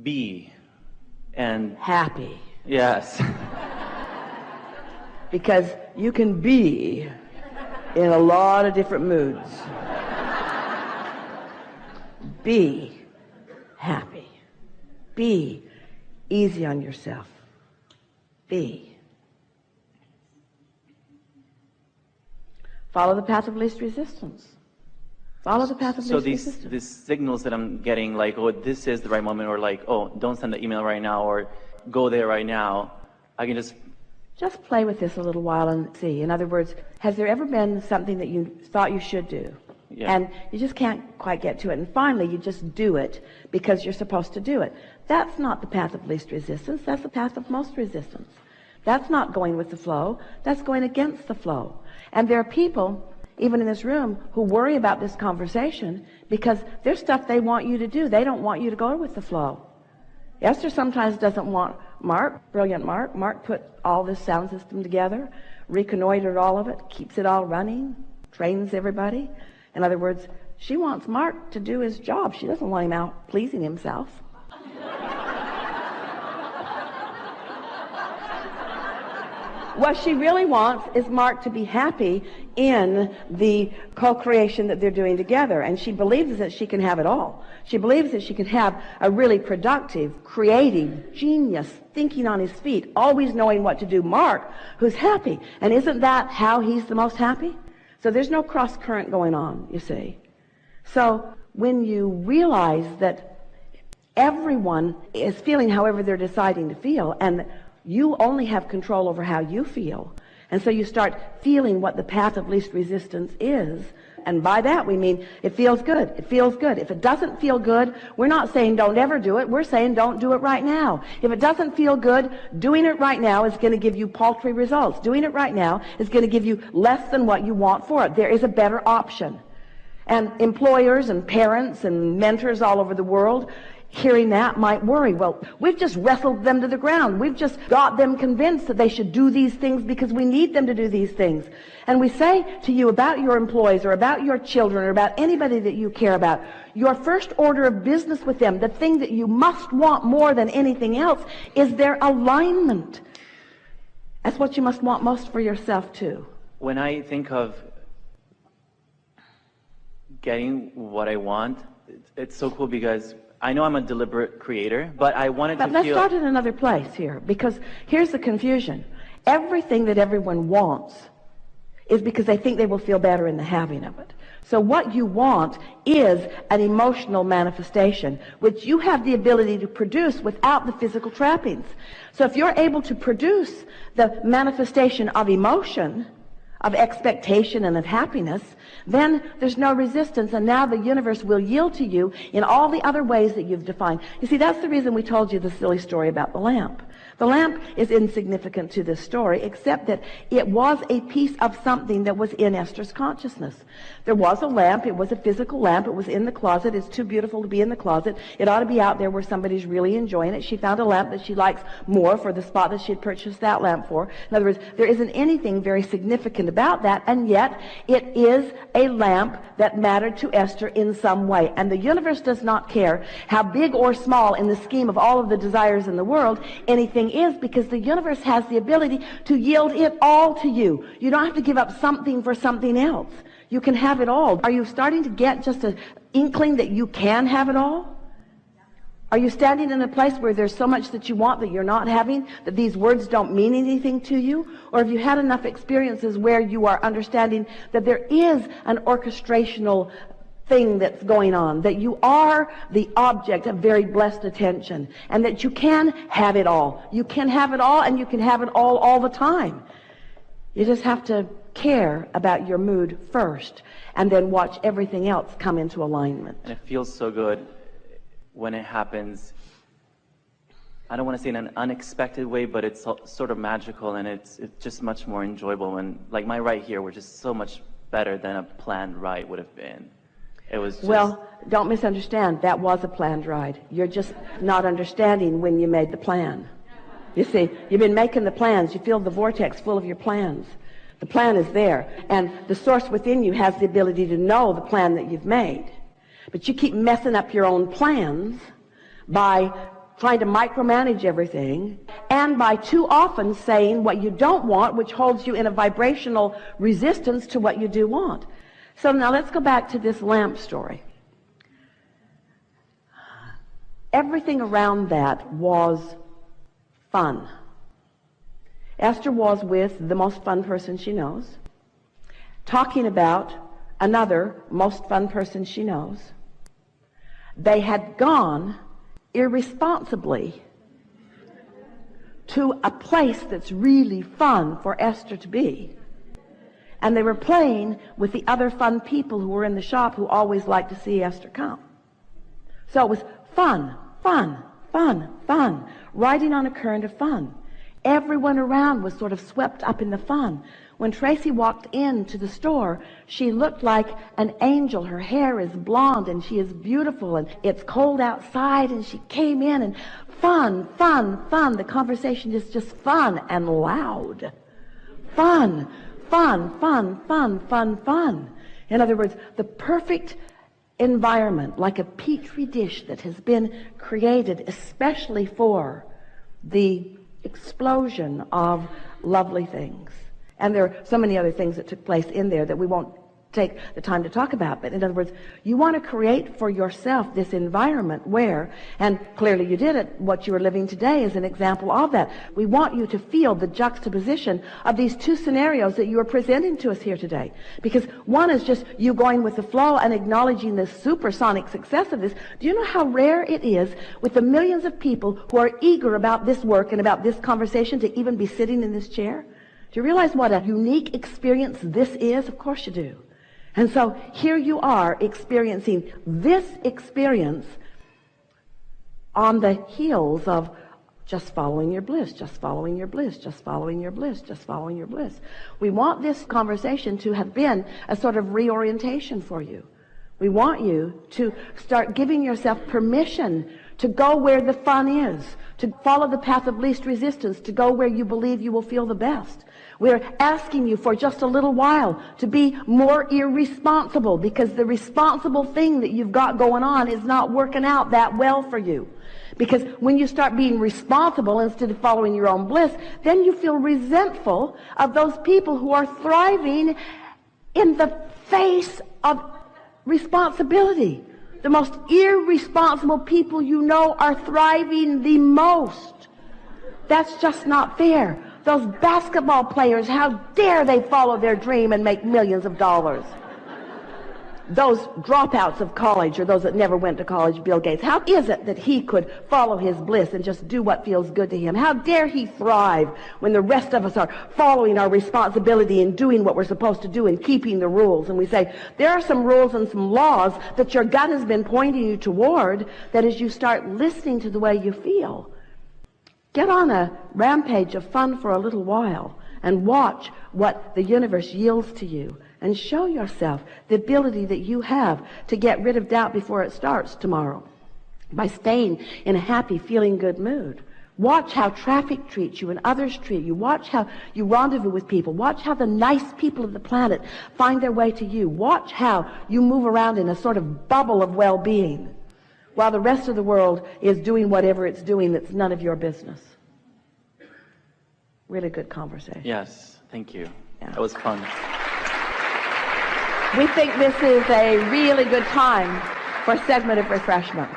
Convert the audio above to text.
be and happy. Yes. Because you can be in a lot of different moods. Be happy. Be easy on yourself. Be. Follow the path of least resistance. Follow the path of least resistance. So these signals that I'm getting, like, oh, this is the right moment, or like, oh, don't send the email right now, or go there right now, I can just play with this a little while and see. In other words, has there ever been something that you thought you should do? Yeah. And you just can't quite get to it. And finally, you just do it because you're supposed to do it. That's not the path of least resistance. That's the path of most resistance. That's not going with the flow. That's going against the flow. And there are people, even in this room, who worry about this conversation because there's stuff they want you to do. They don't want you to go with the flow. Esther sometimes doesn't want Mark, brilliant Mark. Mark put all this sound system together, reconnoitered all of it, keeps it all running, trains everybody. In other words, she wants Mark to do his job. She doesn't want him out pleasing himself. What she really wants is Mark to be happy in the co-creation that they're doing together. And she believes that she can have it all. She believes that she can have a really productive, creative, genius, thinking on his feet, always knowing what to do Mark, who's happy. And isn't that how he's the most happy? So there's no cross current going on, you see. So when you realize that everyone is feeling however they're deciding to feel, and you only have control over how you feel. And so you start feeling what the path of least resistance is. And by that we mean it feels good. It feels good. If it doesn't feel good, we're not saying don't ever do it. We're saying don't do it right now. If it doesn't feel good, doing it right now is going to give you paltry results. Doing it right now is going to give you less than what you want for it. There is a better option. And employers and parents and mentors all over the world, hearing that might worry. Well, we've just wrestled them to the ground. We've just got them convinced that they should do these things because we need them to do these things. And we say to you about your employees or about your children or about anybody that you care about, your first order of business with them, the thing that you must want more than anything else, is their alignment. That's what you must want most for yourself too. When I think of getting what I want, it's so cool because I know I'm a deliberate creator, but I wanted to feel... But let's start in another place here, because here's the confusion. Everything that everyone wants is because they think they will feel better in the having of it. So what you want is an emotional manifestation, which you have the ability to produce without the physical trappings. So if you're able to produce the manifestation of emotion, of expectation and of happiness, then there's no resistance, and now the universe will yield to you in all the other ways that you've defined. You see, that's the reason we told you the silly story about the lamp. The lamp is insignificant to this story, except that it was a piece of something that was in Esther's consciousness. There was a lamp. It was a physical lamp. It was in the closet. It's too beautiful to be in the closet. It ought to be out there where somebody's really enjoying it. She found a lamp that she likes more for the spot that she had purchased that lamp for. In other words, there isn't anything very significant about that, and yet it is a lamp that mattered to Esther in some way. And the universe does not care how big or small in the scheme of all of the desires in the world anything is, because the universe has the ability to yield it all to you. You don't have to give up something for something else. You can have it all. Are you starting to get just an inkling that you can have it all? Are you standing in a place where there's so much that you want that you're not having, that these words don't mean anything to you? Or have you had enough experiences where you are understanding that there is an orchestrational thing that's going on, that you are the object of very blessed attention, and that you can have it all. You can have it all, and you can have it all the time. You just have to care about your mood first, and then watch everything else come into alignment. And it feels so good when it happens. I don't want to say in an unexpected way, but it's sort of magical, and it's just much more enjoyable. And like my ride here was just so much better than a planned ride would have been. It was just... Well, don't misunderstand. That was a planned ride. You're just not understanding when you made the plan. You see, you've been making the plans. You feel the vortex full of your plans. The plan is there. And the source within you has the ability to know the plan that you've made. But you keep messing up your own plans by trying to micromanage everything, and by too often saying what you don't want, which holds you in a vibrational resistance to what you do want. So now let's go back to this lamp story. Everything around that was fun. Esther was with the most fun person she knows, talking about another most fun person she knows. They had gone irresponsibly to a place that's really fun for Esther to be. And they were playing with the other fun people who were in the shop who always liked to see Esther come. So it was fun, fun, fun, fun, riding on a current of fun. Everyone around was sort of swept up in the fun. When Tracy walked into the store, she looked like an angel. Her hair is blonde and she is beautiful, and it's cold outside, and she came in and fun, fun, fun. The conversation is just fun and loud. Fun, fun, fun, fun, fun, fun. In other words, the perfect environment, like a petri dish that has been created especially for the explosion of lovely things. And there are so many other things that took place in there that we won't take the time to talk about. But in other words, you want to create for yourself this environment where, and clearly you did it, what you are living today is an example of that. We want you to feel the juxtaposition of these two scenarios that you are presenting to us here today. Because one is just you going with the flow and acknowledging the supersonic success of this. Do you know how rare it is with the millions of people who are eager about this work and about this conversation to even be sitting in this chair? Do you realize what a unique experience this is? Of course you do. And so here you are experiencing this experience on the heels of just following your bliss, just following your bliss, just following your bliss, just following your bliss. We want this conversation to have been a sort of reorientation for you. We want you to start giving yourself permission to go where the fun is, to follow the path of least resistance, to go where you believe you will feel the best. We're asking you for just a little while to be more irresponsible, because the responsible thing that you've got going on is not working out that well for you. Because when you start being responsible instead of following your own bliss, then you feel resentful of those people who are thriving in the face of responsibility. The most irresponsible people you know are thriving the most. That's just not fair. Those basketball players, how dare they follow their dream and make millions of dollars? Those dropouts of college, or those that never went to college, Bill Gates, how is it that he could follow his bliss and just do what feels good to him? How dare he thrive when the rest of us are following our responsibility and doing what we're supposed to do and keeping the rules? And we say, there are some rules and some laws that your gut has been pointing you toward, that as you start listening to the way you feel, get on a rampage of fun for a little while and watch what the universe yields to you, and show yourself the ability that you have to get rid of doubt before it starts tomorrow by staying in a happy, feeling good mood. Watch how traffic treats you and others treat you. Watch how you rendezvous with people. Watch how the nice people of the planet find their way to you. Watch how you move around in a sort of bubble of well-being while the rest of the world is doing whatever it's doing that's none of your business. Really good conversation. Yes, thank you. Yeah. That was fun. We think this is a really good time for a segment of refreshment.